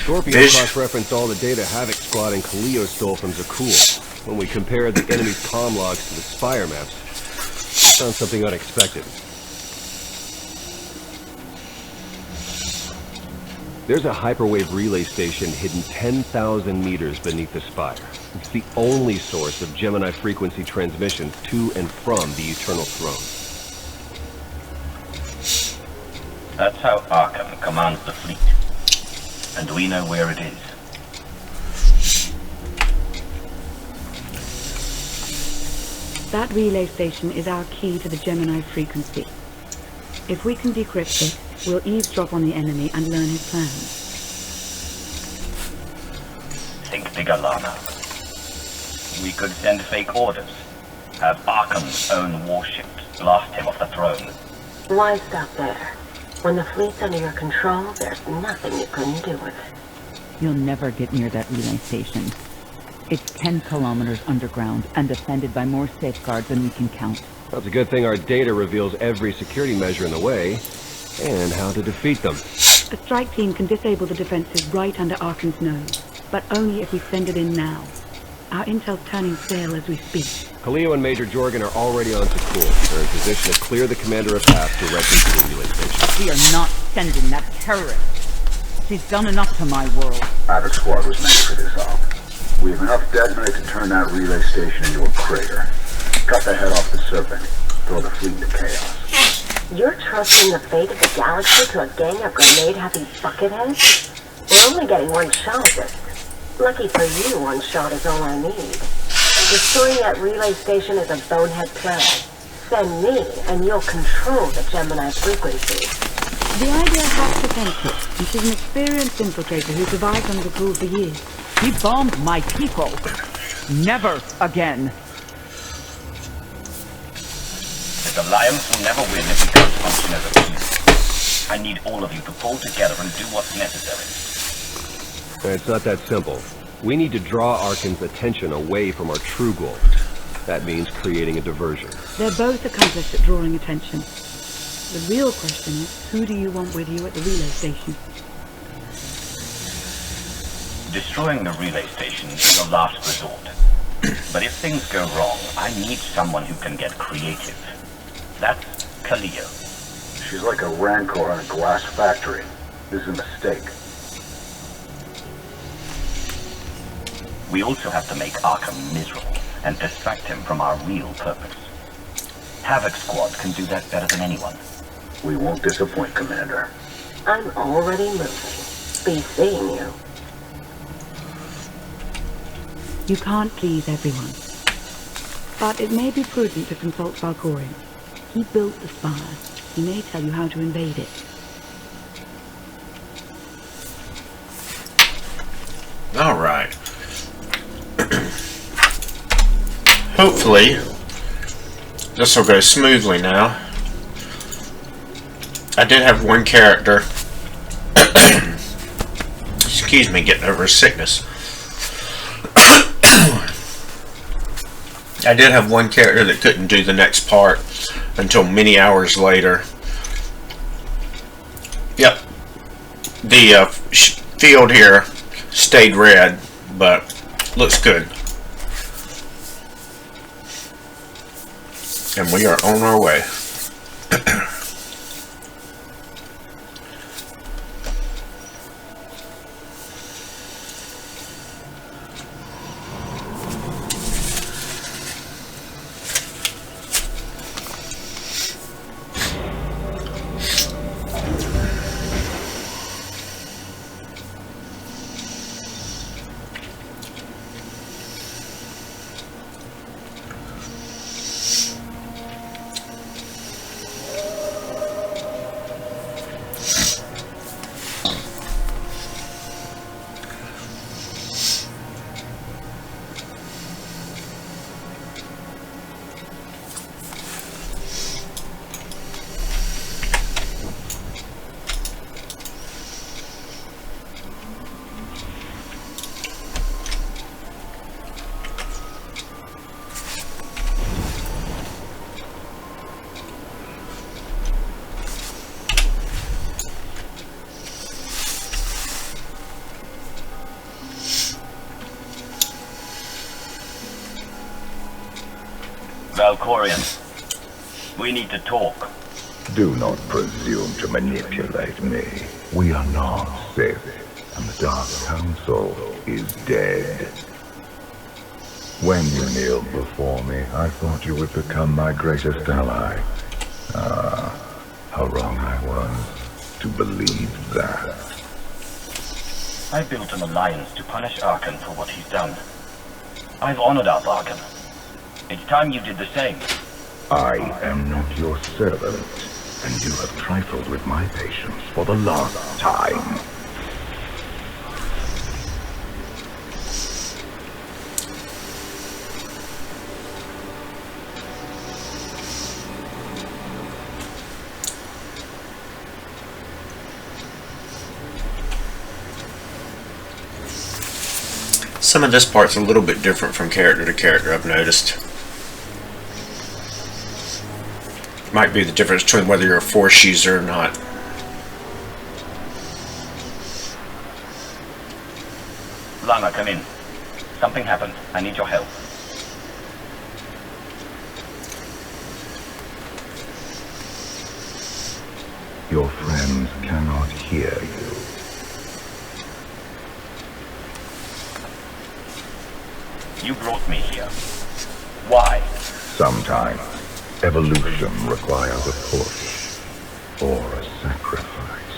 Scorpio cross-referenced all the data Havoc Squad and Kaleo stole from Zakul. When we compared the enemy's comm logs to the Spire maps, we found something unexpected. There's a hyperwave relay station hidden 10,000 meters beneath the Spire. It's the only source of Gemini frequency transmissions to and from the Eternal Throne. That's how Arkham commands the fleet. And we know where it is. That relay station is our key to the Gemini frequency. If we can decrypt it, we'll eavesdrop on the enemy and learn his plans. Think bigger, Lana. We could send fake orders. Have Arkham's own warships blast him off the throne. Why stop there? When the fleet's under your control, there's nothing you couldn't do with it. You'll never get near that relay station. It's 10 kilometers underground and defended by more safeguards than we can count. Well, it's a good thing our data reveals every security measure in the way, and how to defeat them. The strike team can disable the defenses right under Arkham's nose, but only if we send it in now. Our intel's turning stale as we speak. Kaleo and Major Jorgen are already on Zakul. They're in position to clear the commander of path directly to the relay station. We are not sending that terrorist. She's done enough to my world. Havoc Squad was made for this op. We have enough detonite to turn that relay station into a crater. Cut the head off the serpent. Throw the fleet into chaos. You're trusting the fate of the galaxy to a gang of grenade-happy bucketheads? We're only getting one shot at this. Lucky for you, one shot is all I need. Destroying that relay station is a bonehead plan. Send me, and you'll control the Gemini frequency. The idea has potential, and she's an experienced infiltrator who survived on Zakul for years. He bombed my people. Never again. This alliance will never win if we don't function as a team. I need all of you to pull together and do what's necessary. It's not that simple. We need to draw Arkham's attention away from our true goal. That means creating a diversion. They're both accomplished at drawing attention. The real question is, who do you want with you at the relay station? Destroying the relay station is your last resort. But if things go wrong, I need someone who can get creative. That's Kaleo. She's like a rancor in a glass factory. This is a mistake. We also have to make Arkham miserable and distract him from our real purpose. Havoc Squad can do that better than anyone. We won't disappoint, Commander. I'm already moving. Be seeing you. You can't please everyone. But it may be prudent to consult Valkorion. He built the Spire. He may tell you how to invade it. All right. Hopefully, this will go smoothly now. I did have one character, excuse me, getting over sickness. I did have one character that couldn't do the next part until many hours later. Yep, the field here stayed red, but looks good. And we are on our way. Valkorian. We need to talk. Do not presume to manipulate me. We are not Sith, and the Dark Council is dead. When you kneeled before me, I thought you would become my greatest ally. Ah, how wrong I was to believe that. I built an alliance to punish Arkan for what he's done. I've honored our bargain. It's time you did the same. I am not your servant, and you have trifled with my patience for the last time. Some of this part's a little bit different from character to character, I've noticed. Might be the difference between whether you're a Force user or not. Lana, come in. Something happened. I need your help. Your friends cannot hear you. You brought me here. Why? Sometimes evolution requires a push or a sacrifice.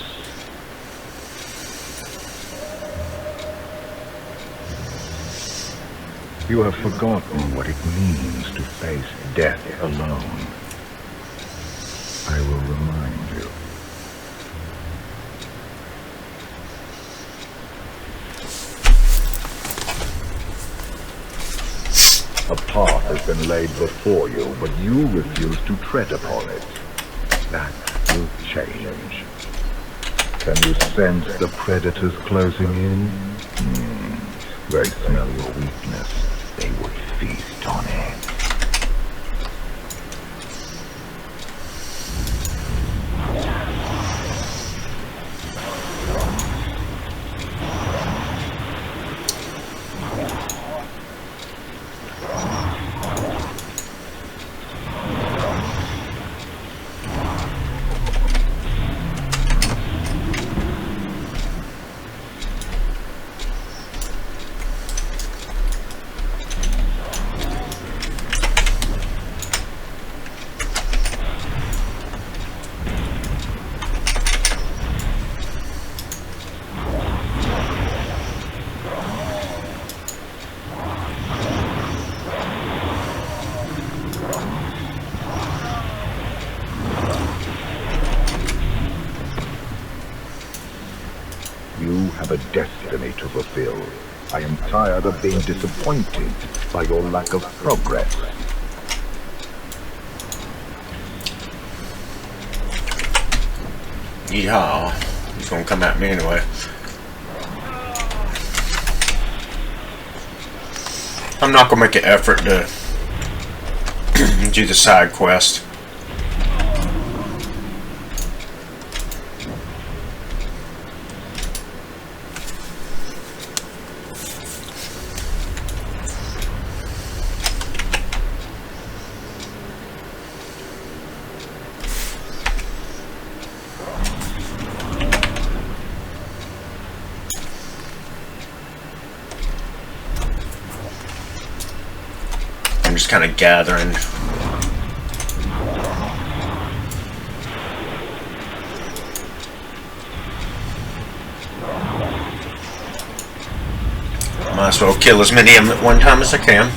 You have forgotten what it means to face death alone. I will remind you. A path has been laid before you, but you refuse to tread upon it. That will change. Can you sense the predators closing in? They smell your weakness. They would feast on it. You have a destiny to fulfill. I am tired of being disappointed by your lack of progress. Yeehaw. He's gonna come at me anyway. I'm not gonna make an effort to do the side quest. I'm just kind of gathering. Might as well kill as many of them at one time as I can.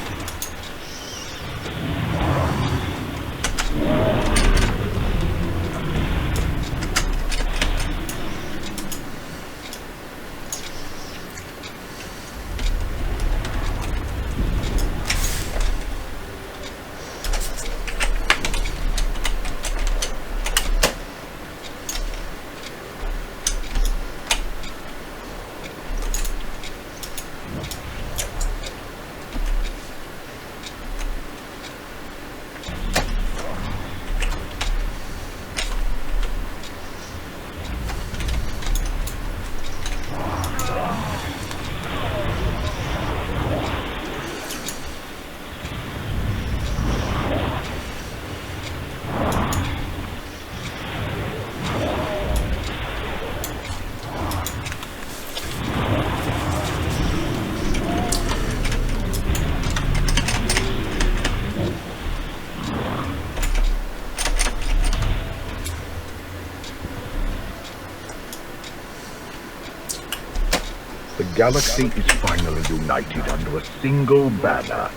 The galaxy is finally united under a single banner.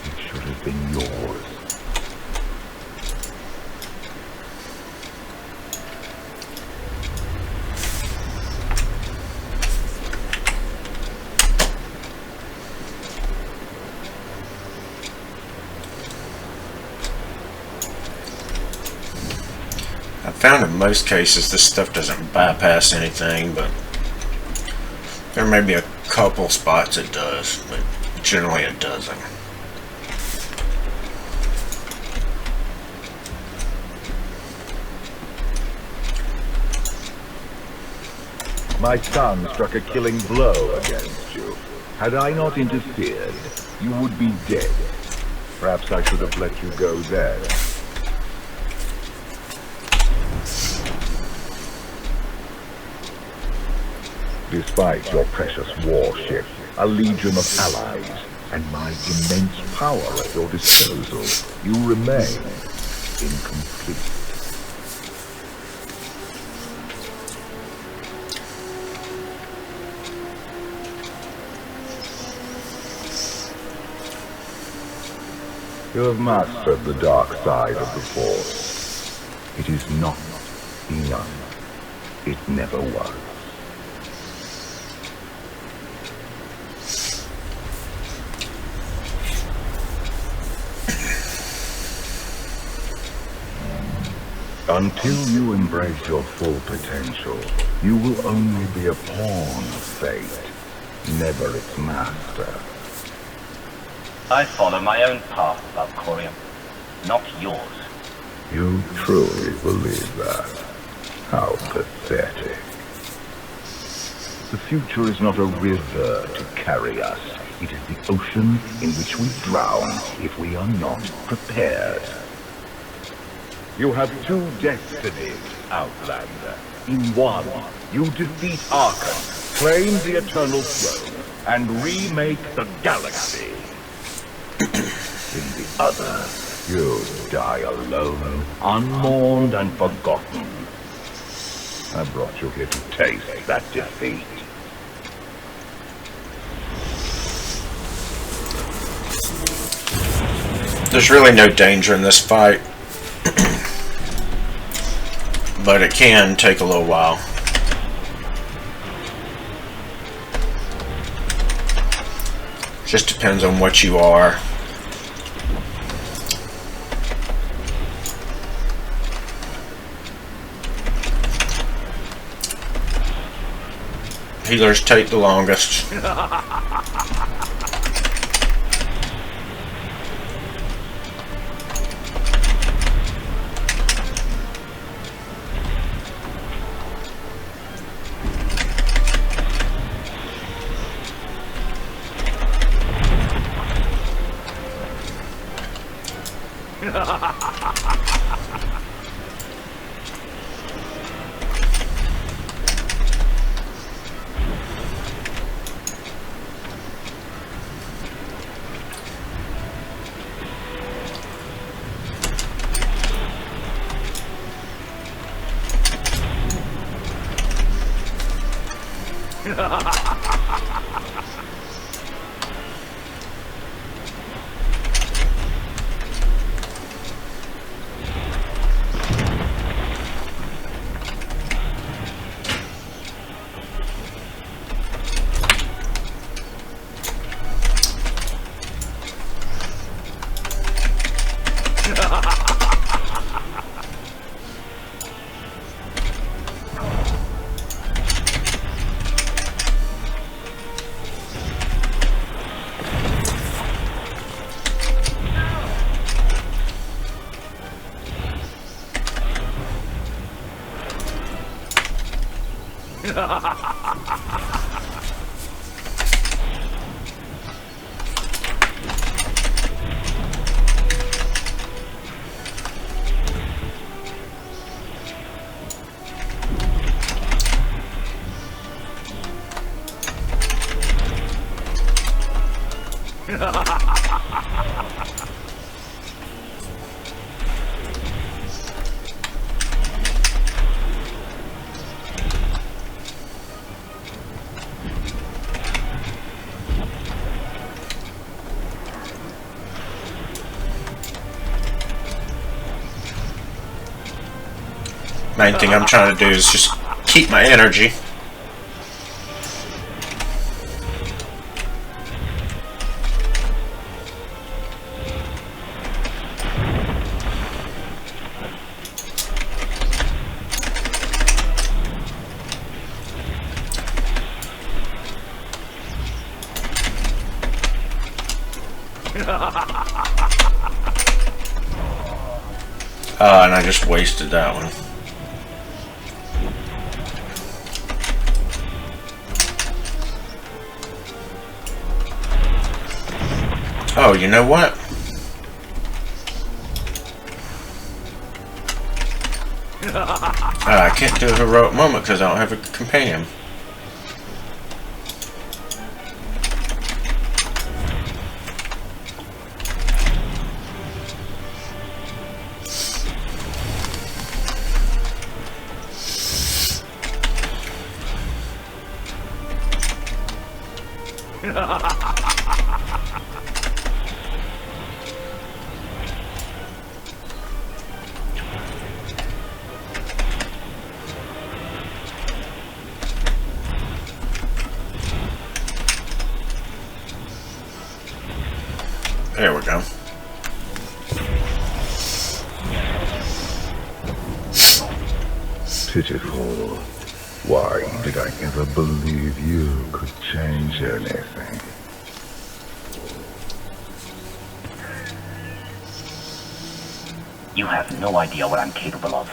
It should have been yours. I found in most cases this stuff doesn't bypass anything, but there may be a couple spots it does, but generally it doesn't. My son struck a killing blow against you. Had I not interfered, you would be dead. Perhaps I should have let you go then. Despite your precious warship, a legion of allies, and my immense power at your disposal, you remain incomplete. You have mastered the dark side of the Force. It is not enough. It never was. Until you embrace your full potential, you will only be a pawn of fate, never its master. I follow my own path, Valkorium, not yours. You truly believe that? How pathetic. The future is not a river to carry us. It is the ocean in which we drown if we are not prepared. You have two destinies, Outlander. In one, you defeat Archon, claim the Eternal Throne, and remake the galaxy. In the other, you die alone, unmourned and forgotten. I brought you here to taste that defeat. There's really no danger in this fight, but it can take a little while. Just depends on what you are. Healers take the longest. Main thing I'm trying to do is just keep my energy. And I just wasted that one. Oh, you know what? I can't do a heroic moment because I don't have a companion. There we go. Pitiful. Why did I ever believe you could change anything? You have no idea what I'm capable of.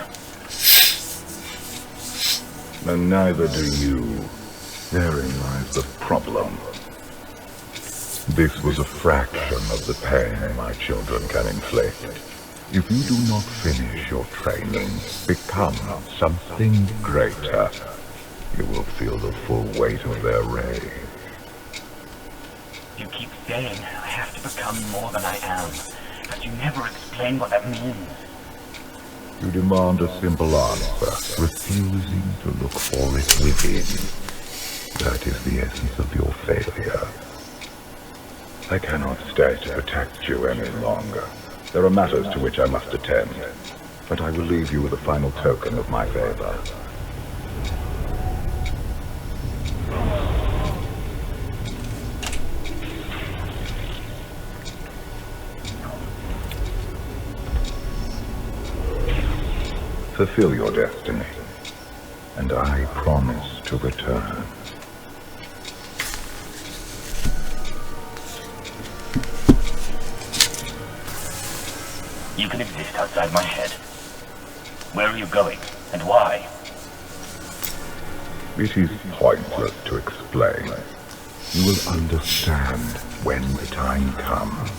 And neither do you. Therein lies the problem. This was a fraction of the pain my children can inflict. If you do not finish your training, become something greater, you will feel the full weight of their rage. You keep saying I have to become more than I am, but you never explain what that means. You demand a simple answer, refusing to look for it within. That is the essence of your failure. I cannot stay to protect you any longer. There are matters to which I must attend, but I will leave you with a final token of my favor. Fulfill your destiny, and I promise to return. You can exist outside my head. Where are you going, and why? It is pointless to explain. You will understand when the time comes.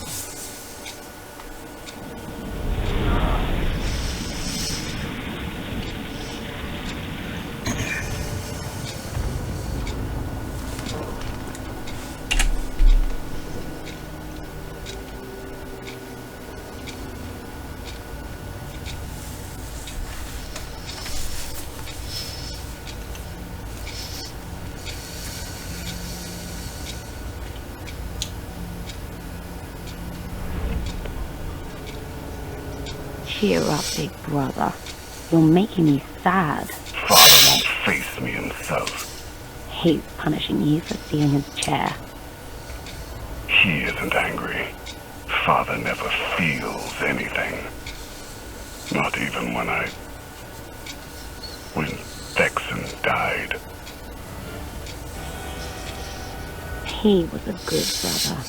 Cheer up, big brother. You're making me sad. Father won't face me himself. He's punishing you for stealing his chair. He isn't angry. Father never feels anything. Not even when Vexen died. He was a good brother.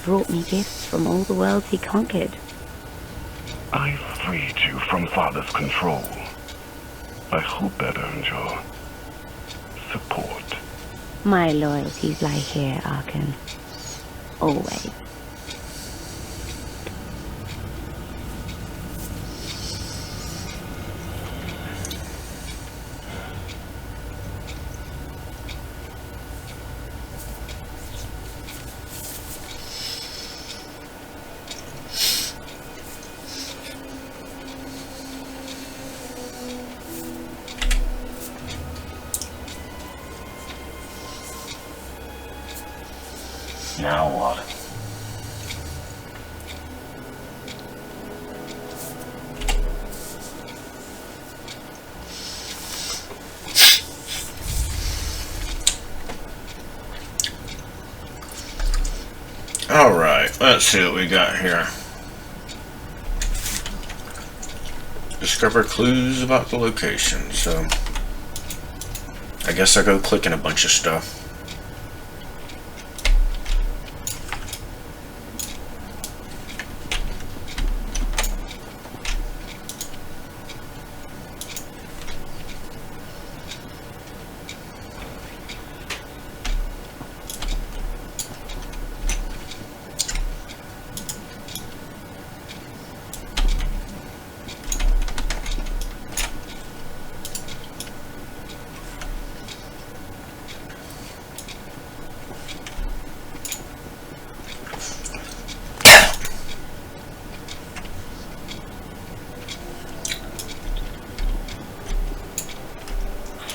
Brought me gifts from all the worlds he conquered. I freed you from Father's control. I hope that earned your support. My loyalties lie here, Arkan. Always. Now what? Alright, let's see what we got here. Discover clues about the location, so I guess I go clicking a bunch of stuff.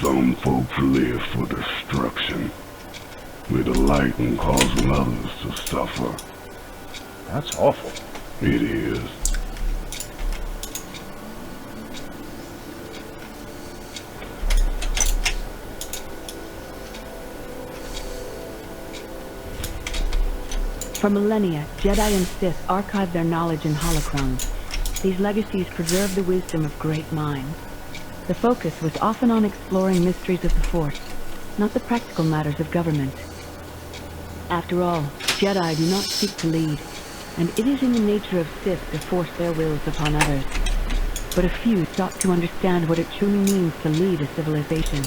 Some folks live for destruction, with a light and causing others to suffer. That's awful. It is. For millennia, Jedi and Sith archived their knowledge in holocrons. These legacies preserve the wisdom of great minds. The focus was often on exploring mysteries of the Force, not the practical matters of government. After all, Jedi do not seek to lead, and it is in the nature of Sith to force their wills upon others. But a few sought to understand what it truly means to lead a civilization.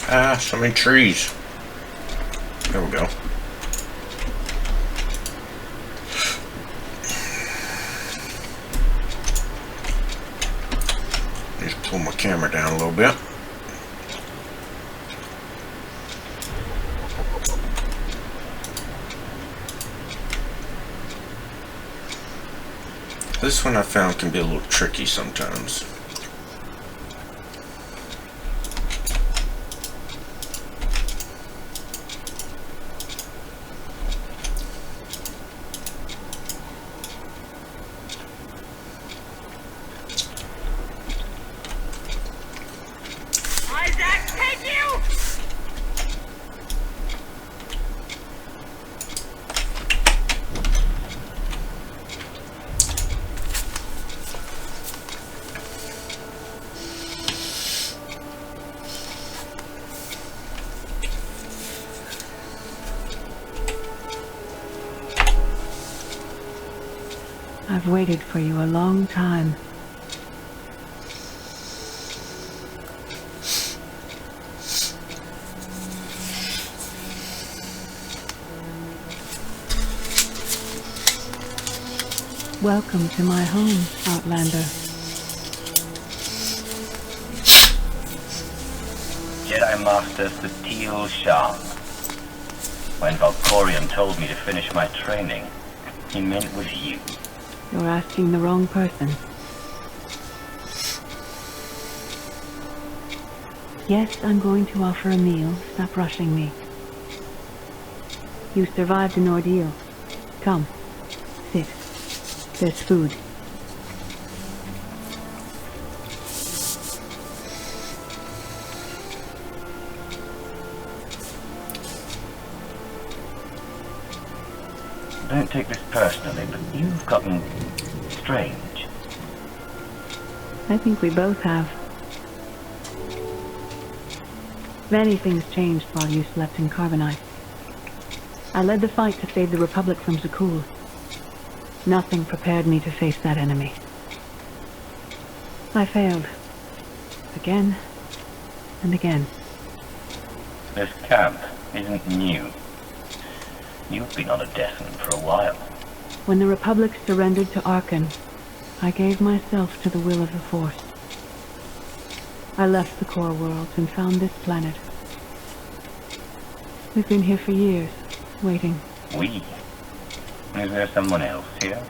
Ah, so many trees. There we go. Just pull my camera down a little bit. This one I found can be a little tricky sometimes. I've waited for you a long time. Welcome to my home, Outlander. Jedi Master Satele Shan. When Valkorion told me to finish my training, he meant it was you. You're asking the wrong person. Yes, I'm going to offer a meal. Stop rushing me. You survived an ordeal. Come, sit. There's food. Don't take this personally, but you've gotten strange. I think we both have. Many things changed while you slept in Carbonite. I led the fight to save the Republic from Zakuul. Nothing prepared me to face that enemy. I failed. Again and again. This camp isn't new. You've been on a deathland for a while. When the Republic surrendered to Arkan, I gave myself to the will of the Force. I left the core worlds and found this planet. We've been here for years, waiting. We? Is there someone else here?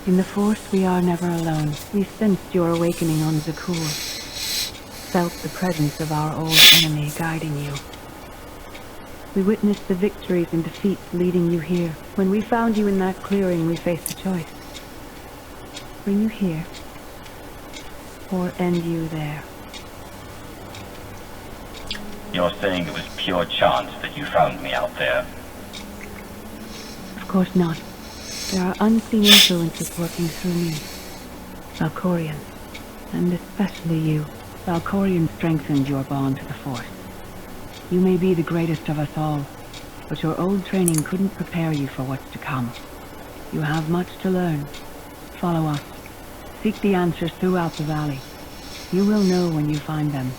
In the Force, we are never alone. We sensed your awakening on Zakuul. felt the presence of our old enemy guiding you. We witnessed the victories and defeats leading you here. When we found you in that clearing, we faced a choice. Bring you here, or end you there. You're saying it was pure chance that you found me out there? Of course not. There are unseen influences working through me. Valkorion, and especially you. Valkorion strengthened your bond to the Force. You may be the greatest of us all, but your old training couldn't prepare you for what's to come. You have much to learn. Follow us. Seek the answers throughout the valley. You will know when you find them.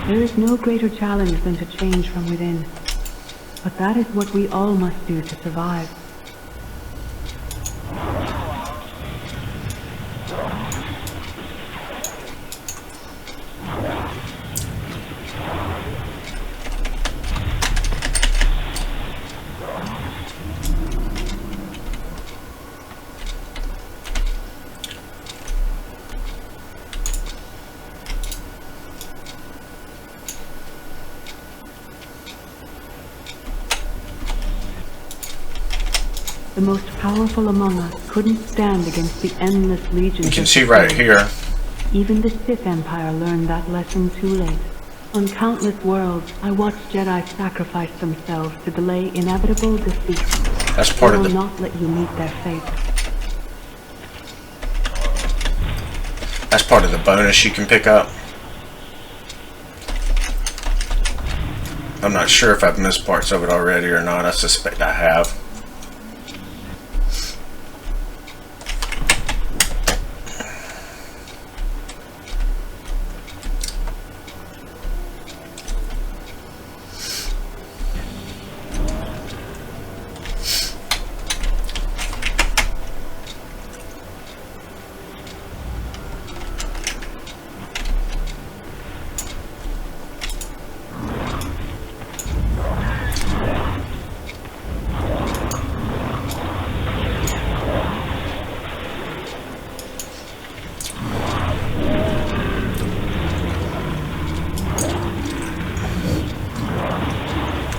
There is no greater challenge than to change from within. But that is what we all must do to survive. The most powerful among us couldn't stand against the endless legions. You can see right here. Even the Sith Empire learned that lesson too late. On countless worlds, I watched Jedi sacrifice themselves to delay inevitable defeat. That's part of the... They will not let you meet their fate. That's part of the bonus you can pick up. I'm not sure if I've missed parts of it already or not. I suspect I have.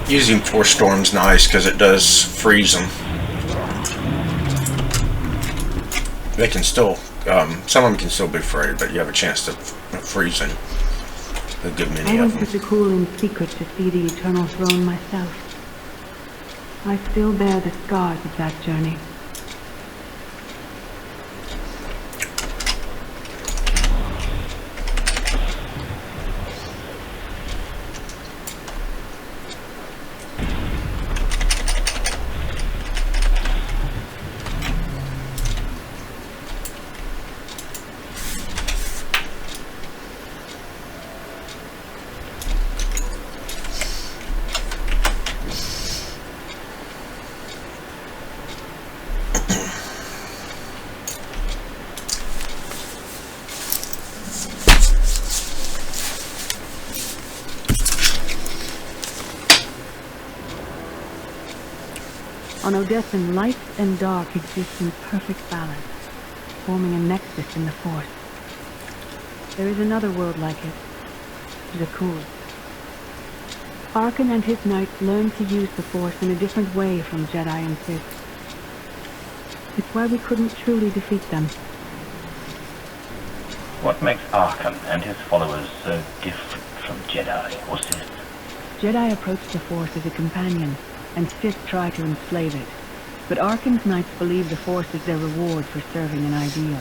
Using Force Storm's nice because it does freeze them. They can still, some of them can still be frayed, but you have a chance to freeze them. A good many I of went them. to Jakul in secret to see the Eternal Throne myself. I still bear the scars of that journey. On Odessen, light and dark exist in perfect balance, forming a nexus in the Force. There is another world like it, Jakul. Arkan and his knights learned to use the Force in a different way from Jedi and Sith. It's why we couldn't truly defeat them. What makes Arkan and his followers so different from Jedi or Sith? Jedi approach the Force as a companion, and Sith try to enslave it. But Arkan's knights believe the Force is their reward for serving an ideal.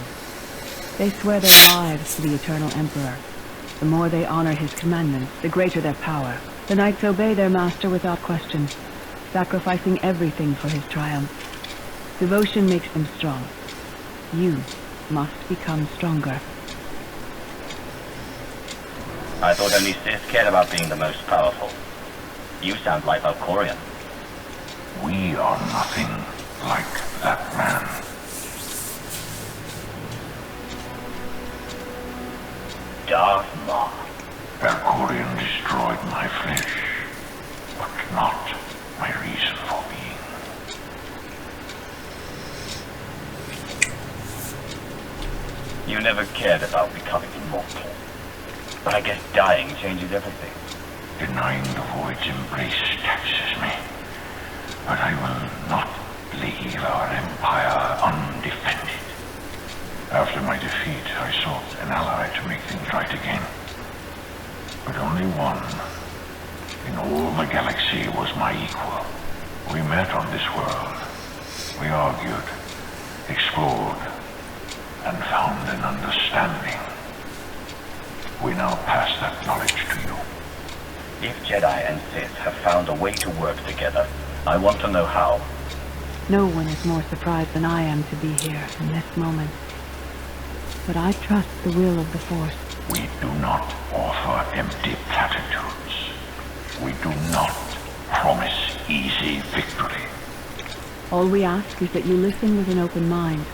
They swear their lives to the Eternal Emperor. The more they honor his commandments, the greater their power. The knights obey their master without question, sacrificing everything for his triumph. Devotion makes them strong. You must become stronger. I thought only Sith cared about being the most powerful. You sound like Valkorion. We are nothing like that man. Darth Maul. Valkorion destroyed my flesh, but not my reason for being. You never cared about becoming immortal. But I guess dying changes everything. Denying the void's embrace taxes me, but I will not leave our empire undefended. After my defeat, I sought an ally to make things right again. But only one in all the galaxy was my equal. We met on this world. We argued, explored, and found an understanding. We now pass that knowledge to you. If Jedi and Sith have found a way to work together, I want to know how. No one is more surprised than I am to be here in this moment. But I trust the will of the Force. We do not offer empty platitudes. We do not promise easy victory. All we ask is that you listen with an open mind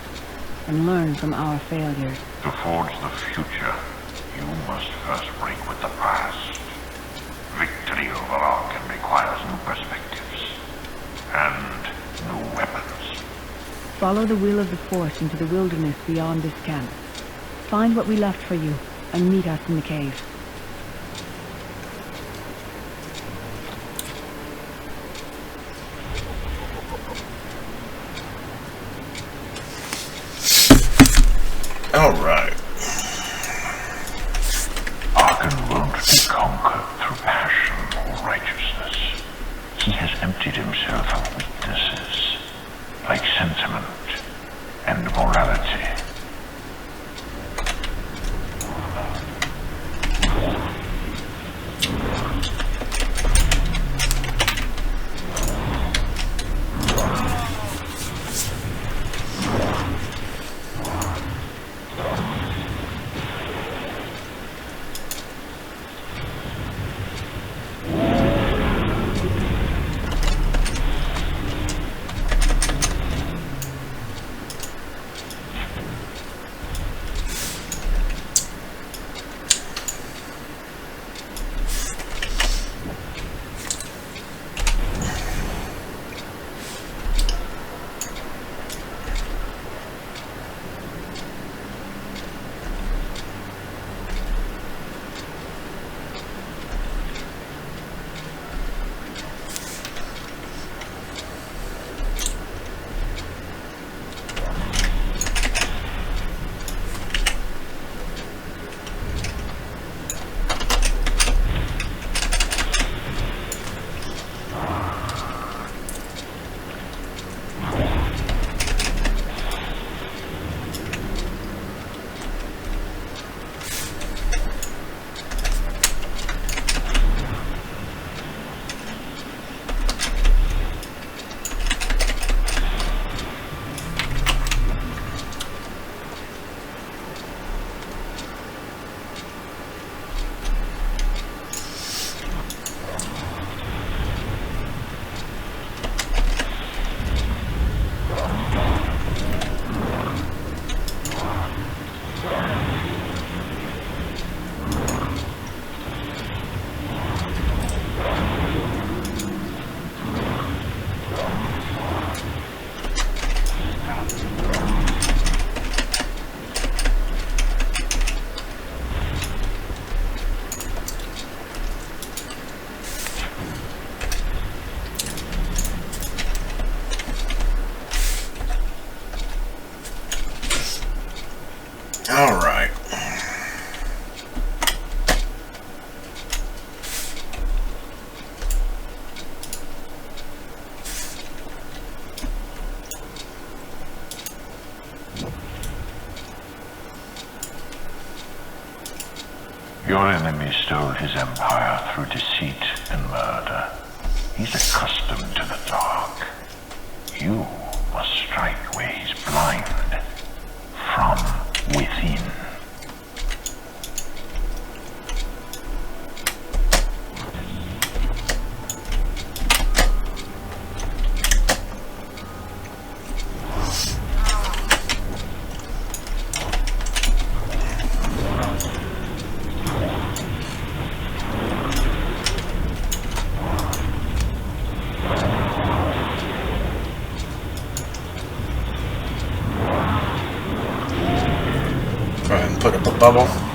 and learn from our failures. To forge the future, you must first break with the past. Victory over Arkham requires new perspectives and new weapons. Follow the will of the Force into the wilderness beyond this camp. Find what we left for you and meet us in the cave. All right. Arkham won't be conquered through passion or righteousness. He has emptied himself of weaknesses, like sentiment and morality. All right. Your enemy stole his empire through deceit and murder. He's accustomed to the dark. You must strike where he's blind. From within. bubble.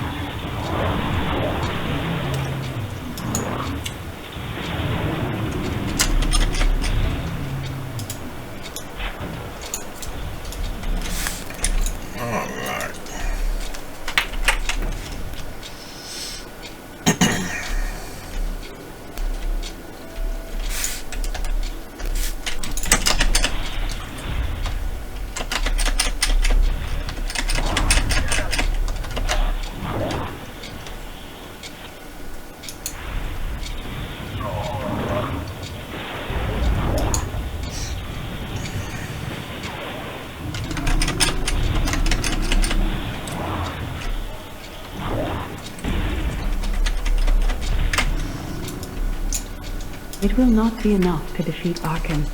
It will not be enough to defeat Arkham.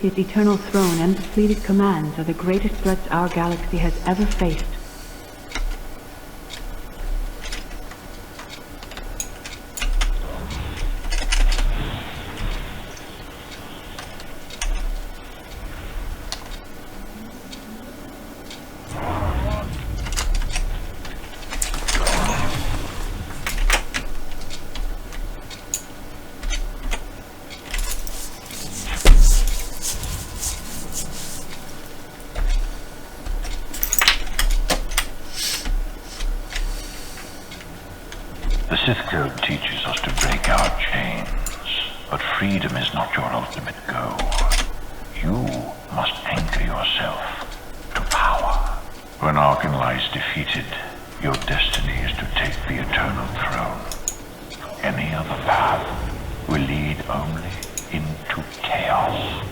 His eternal throne and depleted commands are the greatest threats our galaxy has ever faced. The Sith Code teaches us to break our chains, but freedom is not your ultimate goal. You must anchor yourself to power. When Arkham lies defeated, your destiny is to take the Eternal Throne. Any other path will lead only into chaos.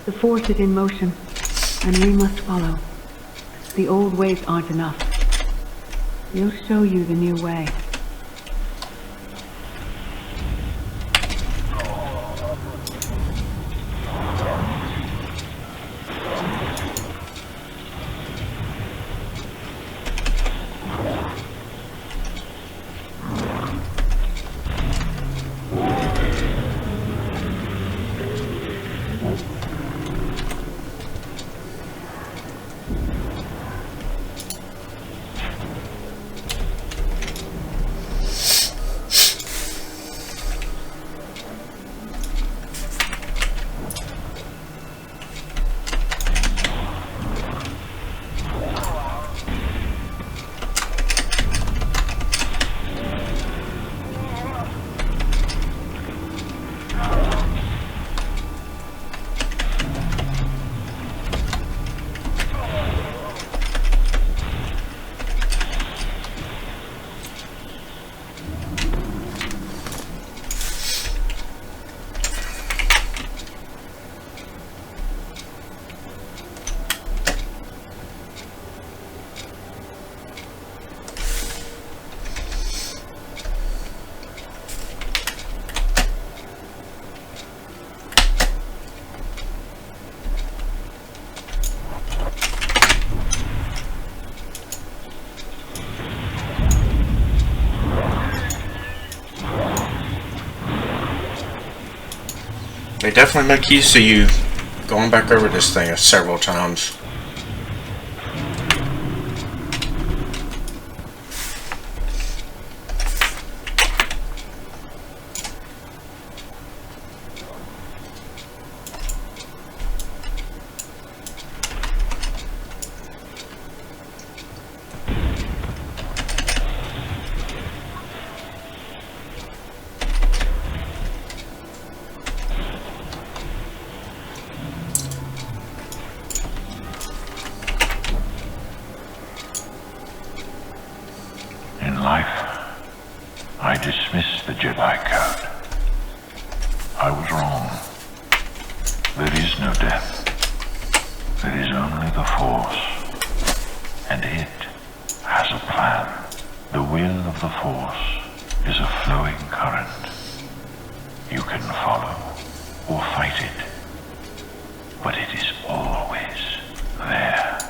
The Force is in motion, and we must follow. The old ways aren't enough. We'll show you the new way. They definitely make use of you going back over this thing several times. In life, I dismissed the Jedi code. I was wrong. There is no death. There is only the Force. And it has a plan. The will of the Force is a flowing current. You can follow or fight it, but it is always there.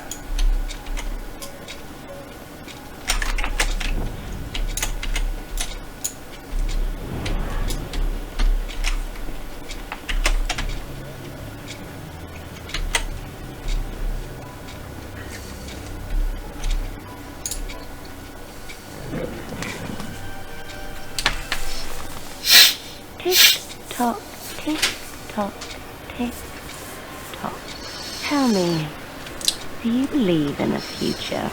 Tick-tock, tick-tock, tick-tock. Tell me, do you believe in a future?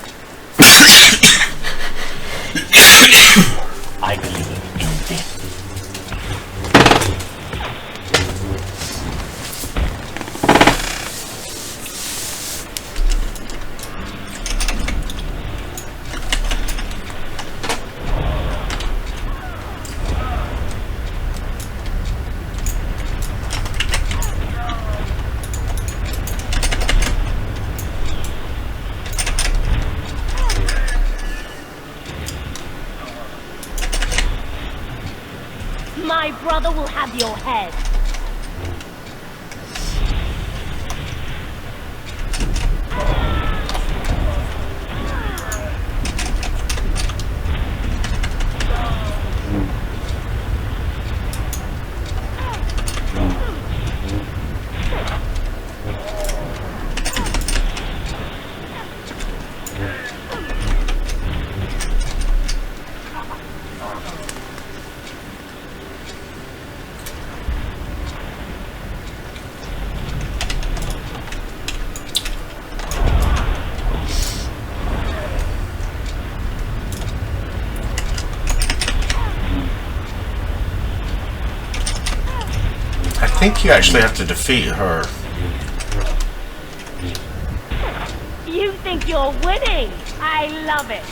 I believe in this. My brother will have your head. I think you actually have to defeat her. You think you're winning? I love it.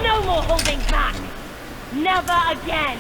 No more holding back. Never again.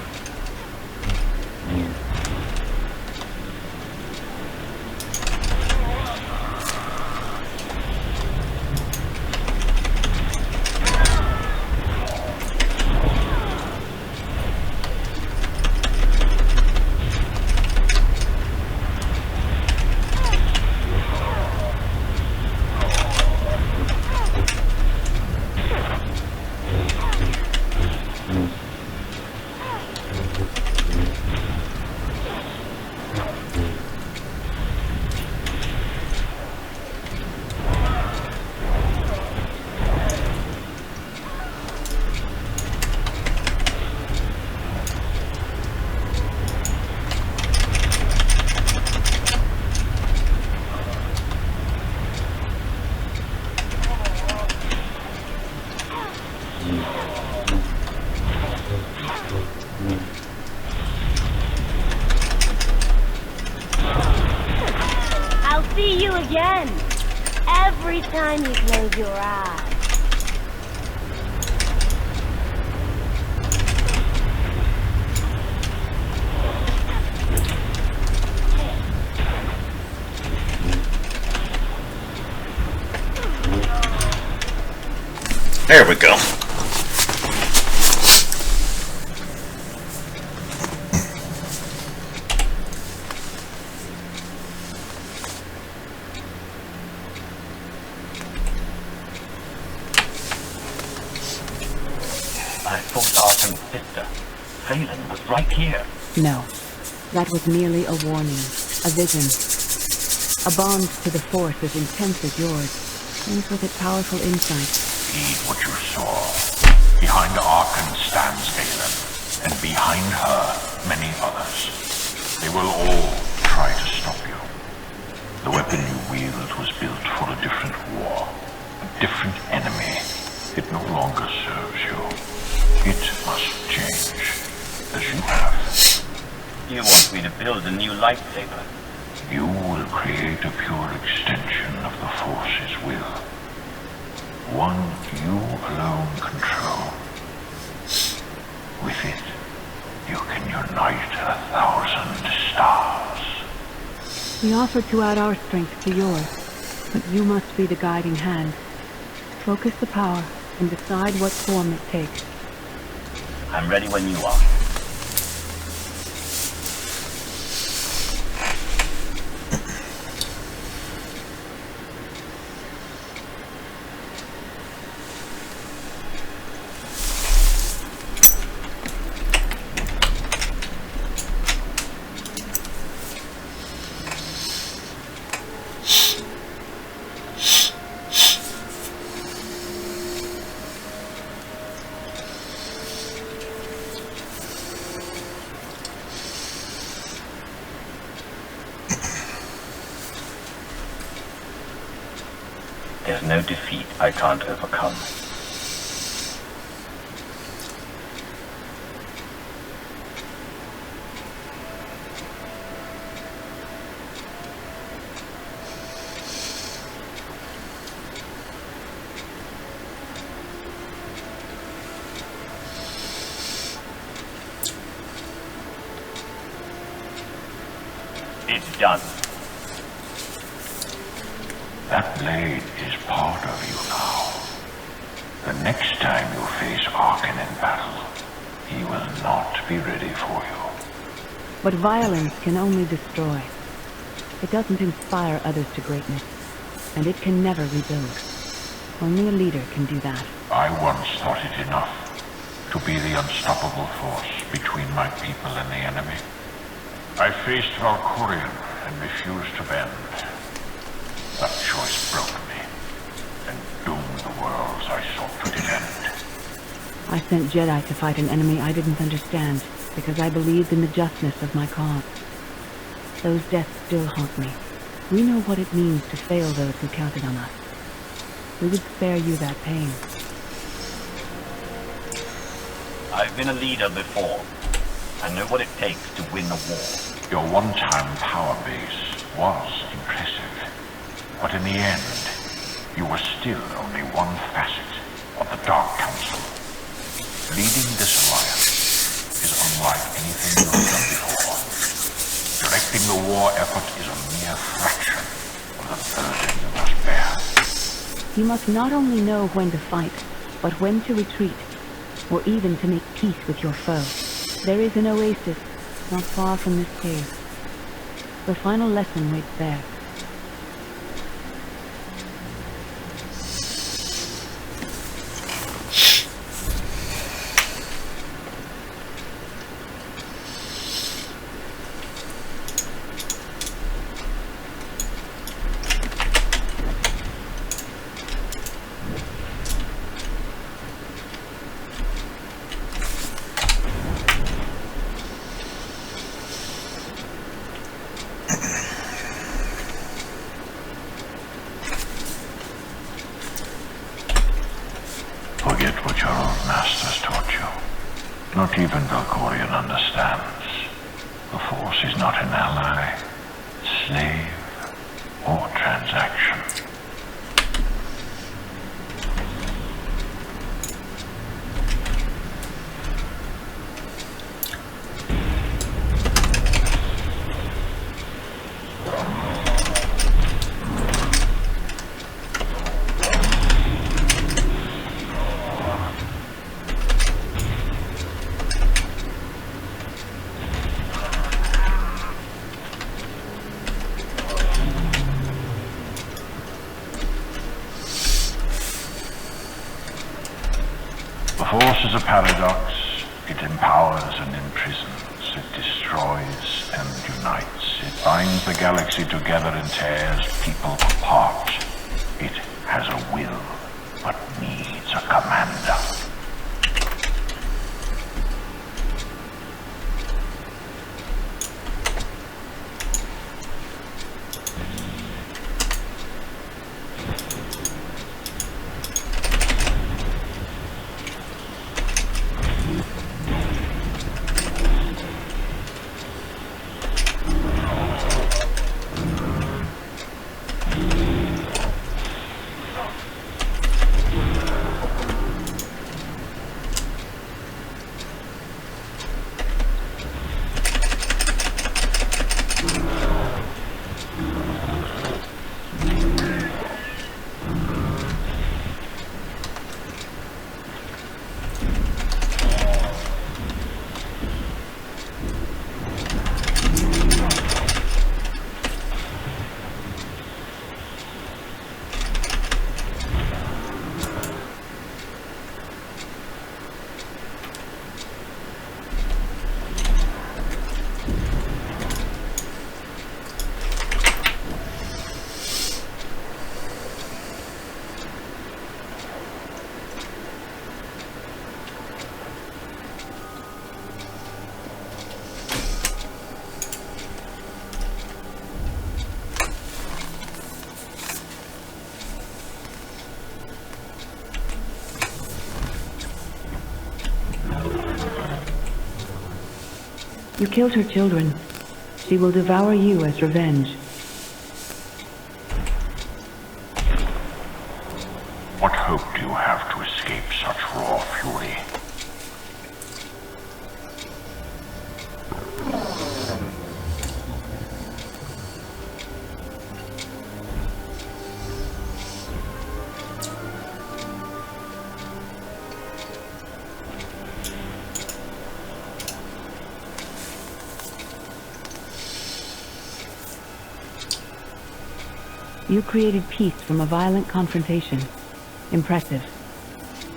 I'll see you again. Every time you close your eyes. There we go. I fought Arkham's sister. Phelan was right here. No, that was merely a warning, a vision. A bond to the Force as intense as yours, comes with it powerful insight. Heed what you saw. Behind Arkan stands Phelan, and behind her, many others. They will all try to stop you. The weapon you wield was built for a different war, a different enemy. It no longer serves you. It must change, as you have. You want me to build a new lightsaber? You will create a pure extension of the Force's will. One you alone control. With it, you can unite 1,000 stars. We offer to add our strength to yours, but you must be the guiding hand. Focus the power and decide what form it takes. I'm ready when you are. There's no defeat I can't overcome. It's done. That blade is part of you now. The next time you face Arkan in battle, he will not be ready for you. But violence can only destroy. It doesn't inspire others to greatness, and it can never rebuild. Only a leader can do that. I once thought it enough to be the unstoppable force between my people and the enemy. I faced Valkorion and refused to bend. That choice broke me, and doomed the worlds I sought to defend. I sent Jedi to fight an enemy I didn't understand, because I believed in the justness of my cause. Those deaths still haunt me. We know what it means to fail those who counted on us. We would spare you that pain. I've been a leader before. I know what it takes to win a war. Your one-time power base was impressive. But in the end, you were still only one facet of the Dark Council. Leading this alliance is unlike anything you've done before. Directing the war effort is a mere fraction of the burden you must bear. You must not only know when to fight, but when to retreat, or even to make peace with your foe. There is an oasis not far from this cave. The final lesson waits there. masters taught you. Not even Valkorion understands. The Force is not an ally, slave, or transaction. The Force is a paradox. It empowers and imprisons. It destroys and unites. It binds the galaxy together and tears people apart. It has a will, but needs a commander. You killed her children. She will devour you as revenge. What hope do you have to escape such raw fury? You created peace from a violent confrontation. Impressive.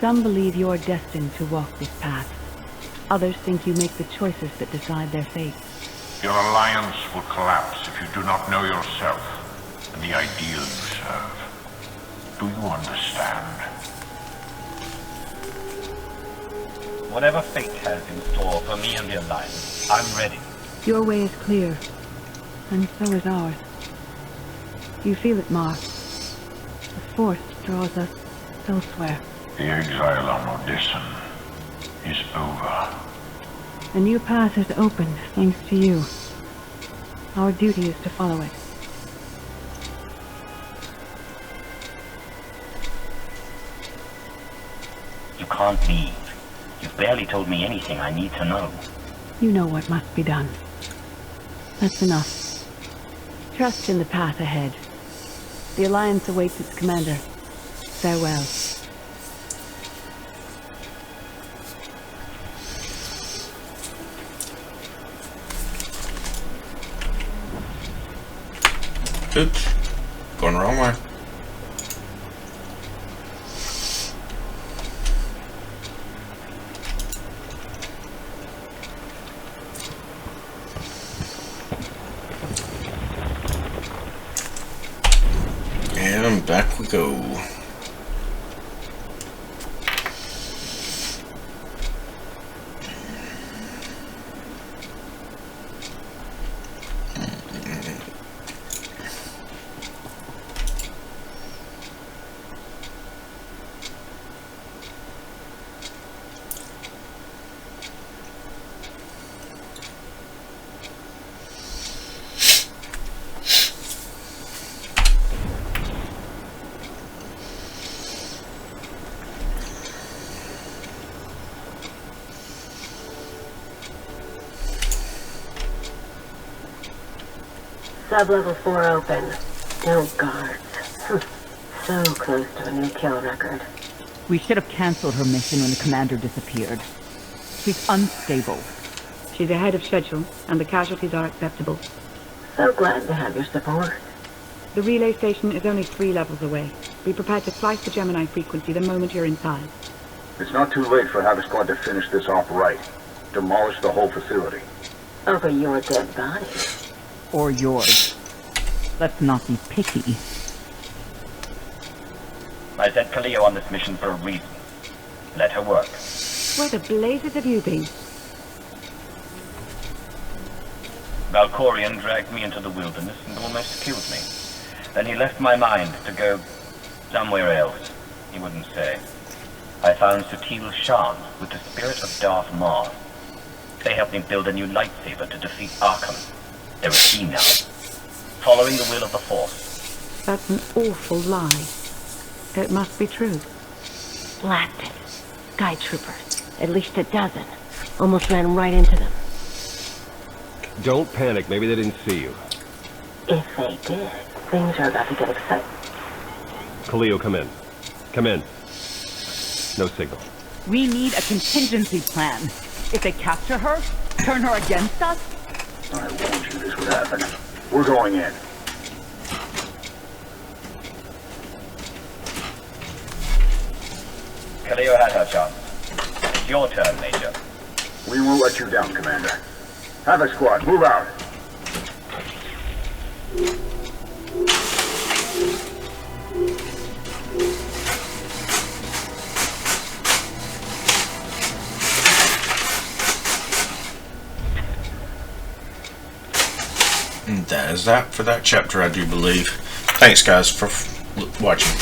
Some believe you're destined to walk this path. Others think you make the choices that decide their fate. Your alliance will collapse if you do not know yourself and the ideal you serve. Do you understand? Whatever fate has in store for me and the Alliance, I'm ready. Your way is clear, and so is ours. You feel it, Mar. The Force draws us elsewhere. The exile on Odyssey is over. A new path has opened, thanks to you. Our duty is to follow it. You can't leave. You've barely told me anything I need to know. You know what must be done. That's enough. Trust in the path ahead. The Alliance awaits its commander. Farewell. Oops. Going the wrong way. And back we go. Sub-level 4 open. No guards. So close to a new kill record. We should have canceled her mission when the commander disappeared. She's unstable. She's ahead of schedule, and the casualties are acceptable. So glad to have your support. The relay station is only 3 levels away. Be prepared to slice the Gemini frequency the moment you're inside. It's not too late for Havoc Squad to finish this off right. Demolish the whole facility. Over your dead body. Or yours. Let's not be picky. I sent Kaleo on this mission for a reason. Let her work. Where the blazes have you been? Valkorion dragged me into the wilderness and almost killed me. Then he left my mind to go somewhere else. He wouldn't say. I found Sutil Shan with the spirit of Darth Maul. They helped me build a new lightsaber to defeat Arkham. They're a team now, following the will of the Force. That's an awful lie. It must be true. Blasted. Sky troopers. At least a dozen. Almost ran right into them. Don't panic. Maybe they didn't see you. If they did, things are about to get exciting. Kaleo, come in. Come in. No signal. We need a contingency plan. If they capture her, turn her against us? I warned you this would happen. We're going in. Kaleo had her chance. It's your turn, Major. We won't let you down, Commander. Havoc Squad, move out. And that is that for that chapter, I do believe. Thanks, guys, for watching.